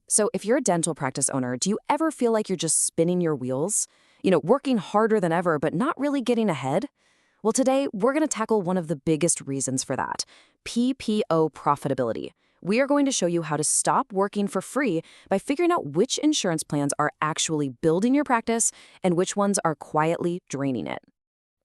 So if you're a dental practice owner, do you ever feel like you're just spinning your wheels? Working harder than ever, but not really getting ahead? Well, today we're going to tackle one of the biggest reasons for that, PPO profitability. We are going to show you how to stop working for free by figuring out which insurance plans are actually building your practice and which ones are quietly draining it.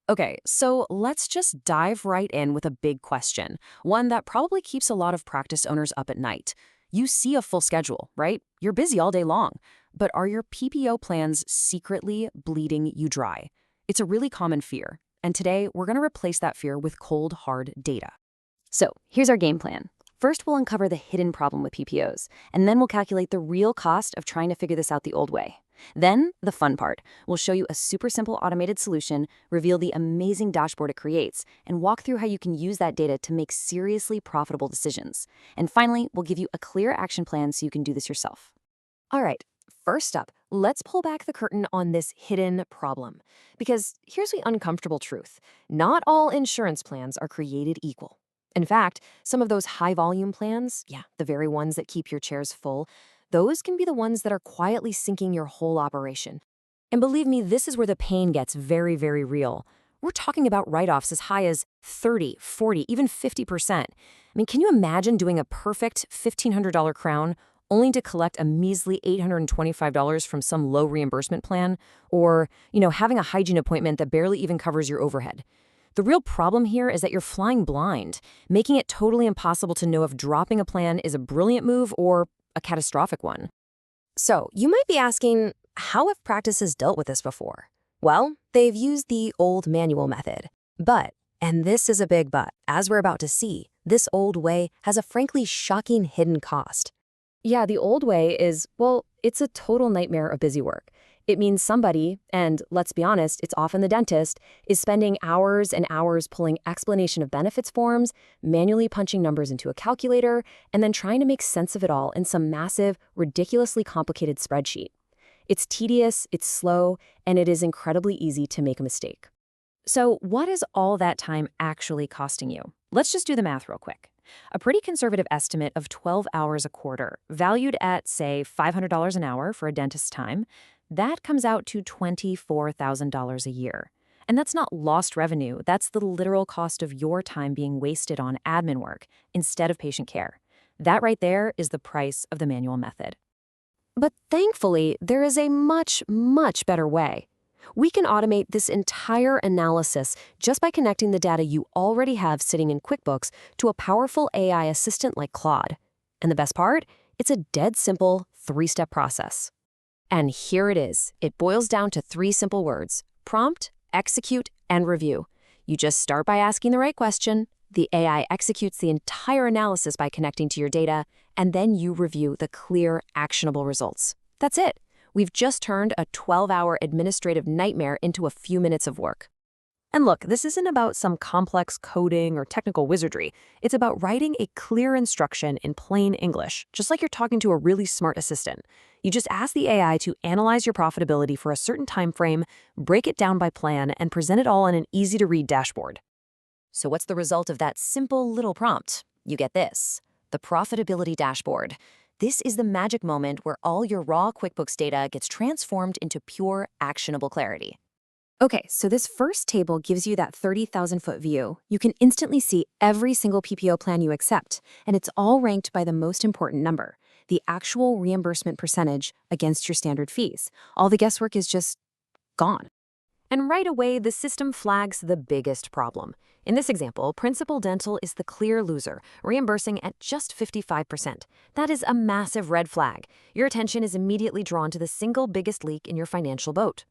Okay, so let's just dive right in with a big question, one that probably keeps a lot of practice owners up at night. You see a full schedule, right? You're busy all day long. But are your PPO plans secretly bleeding you dry? It's a really common fear. And today, we're going to replace that fear with cold, hard data. So here's our game plan. First, we'll uncover the hidden problem with PPOs, and then we'll calculate the real cost of trying to figure this out the old way. Then, the fun part. We'll show you a super simple automated solution, reveal the amazing dashboard it creates, and walk through how you can use that data to make seriously profitable decisions. And finally, we'll give you a clear action plan so you can do this yourself. All right, first up, let's pull back the curtain on this hidden problem. Because here's the uncomfortable truth. Not all insurance plans are created equal. In fact, some of those high-volume plans, the very ones that keep your chairs full, those can be the ones that are quietly sinking your whole operation. And believe me, this is where the pain gets very, very real. We're talking about write-offs as high as 30, 40, even 50%. Can you imagine doing a perfect $1,500 crown only to collect a measly $825 from some low reimbursement plan? Or, having a hygiene appointment that barely even covers your overhead? The real problem here is that you're flying blind, making it totally impossible to know if dropping a plan is a brilliant move or a catastrophic one. So, you might be asking, how have practices dealt with this before? Well, they've used the old manual method. But, and this is a big but, as we're about to see, this old way has a frankly shocking hidden cost. Yeah, the old way is, well, it's a total nightmare of busy work. It means somebody, and let's be honest, it's often the dentist, is spending hours and hours pulling explanation of benefits forms, manually punching numbers into a calculator, and then trying to make sense of it all in some massive, ridiculously complicated spreadsheet. It's tedious, it's slow, and it is incredibly easy to make a mistake. So what is all that time actually costing you? Let's just do the math real quick. A pretty conservative estimate of 12 hours a quarter, valued at, say, $500 an hour for a dentist's time, that comes out to $24,000 a year. And that's not lost revenue, that's the literal cost of your time being wasted on admin work instead of patient care. That right there is the price of the manual method. But thankfully, there is a much, much better way. We can automate this entire analysis just by connecting the data you already have sitting in Quickbooks to a powerful AI assistant like Claude. And the best part? It's a dead simple 3-step process. And here it is. It boils down to 3 simple words: prompt, execute, and review. You just start by asking the right question, the AI executes the entire analysis by connecting to your data, and then you review the clear, actionable results. That's it. We've just turned a 12-hour administrative nightmare into a few minutes of work. And look, this isn't about some complex coding or technical wizardry. It's about writing a clear instruction in plain English, just like you're talking to a really smart assistant. You just ask the AI to analyze your profitability for a certain time frame, break it down by plan, and present it all in an easy-to-read dashboard. So what's the result of that simple little prompt? You get this: the profitability dashboard. This is the magic moment where all your raw QuickBooks data gets transformed into pure, actionable clarity. Okay, so this first table gives you that 30,000-foot view. You can instantly see every single PPO plan you accept, and it's all ranked by the most important number, the actual reimbursement percentage against your standard fees. All the guesswork is just gone. And right away, the system flags the biggest problem. In this example, Principal Dental is the clear loser, reimbursing at just 55%. That is a massive red flag. Your attention is immediately drawn to the single biggest leak in your financial boat.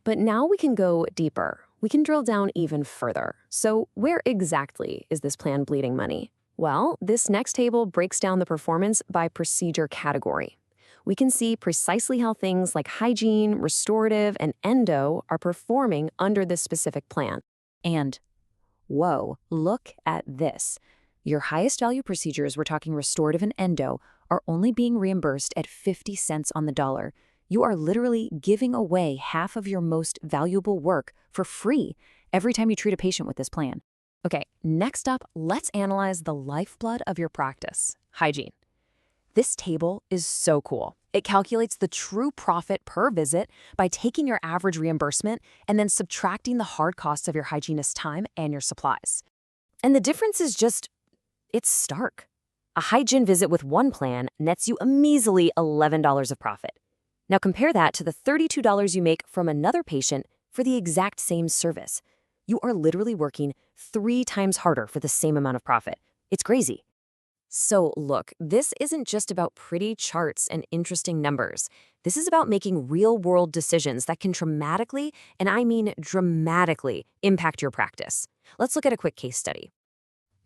But now we can go deeper. We can drill down even further. So where exactly is this plan bleeding money? Well, this next table breaks down the performance by procedure category. We can see precisely how things like hygiene, restorative, and endo are performing under this specific plan. And, whoa, look at this. Your highest value procedures, we're talking restorative and endo, are only being reimbursed at 50 cents on the dollar. You are literally giving away half of your most valuable work for free every time you treat a patient with this plan. Okay, next up, let's analyze the lifeblood of your practice, hygiene. This table is so cool. It calculates the true profit per visit by taking your average reimbursement and then subtracting the hard costs of your hygienist's time and your supplies. And the difference is it's stark. A hygiene visit with one plan nets you a measly $11 of profit. Now compare that to the $32 you make from another patient for the exact same service. You are literally working 3 times harder for the same amount of profit. It's crazy. So look, this isn't just about pretty charts and interesting numbers. This is about making real-world decisions that can dramatically, and I mean dramatically, impact your practice. Let's look at a quick case study.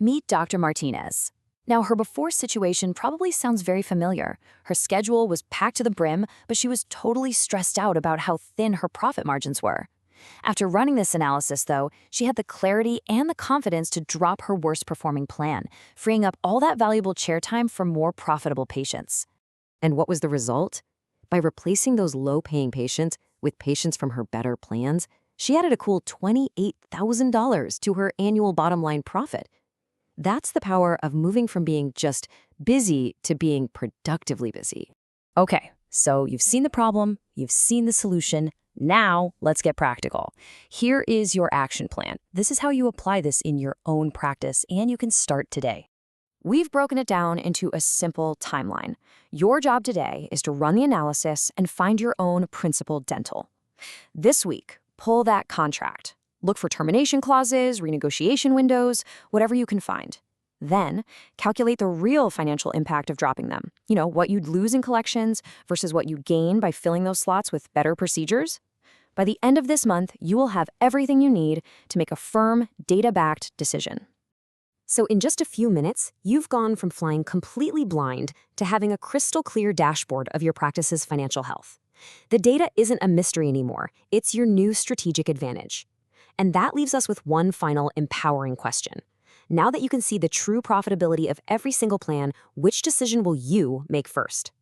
Meet Dr. Martinez. Now, her before situation probably sounds very familiar. Her schedule was packed to the brim, but she was totally stressed out about how thin her profit margins were. After running this analysis, though, she had the clarity and the confidence to drop her worst performing plan, freeing up all that valuable chair time for more profitable patients. And what was the result? By replacing those low-paying patients with patients from her better plans, she added a cool $28,000 to her annual bottom line profit. That's the power of moving from being just busy to being productively busy. Okay, so you've seen the problem, you've seen the solution. Now, let's get practical. Here is your action plan. This is how you apply this in your own practice, and you can start today. We've broken it down into a simple timeline. Your job today is to run the analysis and find your own principal dental. This week, pull that contract. Look for termination clauses, renegotiation windows, whatever you can find. Then, calculate the real financial impact of dropping them. What you'd lose in collections versus what you'd gain by filling those slots with better procedures. By the end of this month, you will have everything you need to make a firm, data-backed decision. So in just a few minutes, you've gone from flying completely blind to having a crystal clear dashboard of your practice's financial health. The data isn't a mystery anymore. It's your new strategic advantage. And that leaves us with one final empowering question. Now that you can see the true profitability of every single plan, which decision will you make first?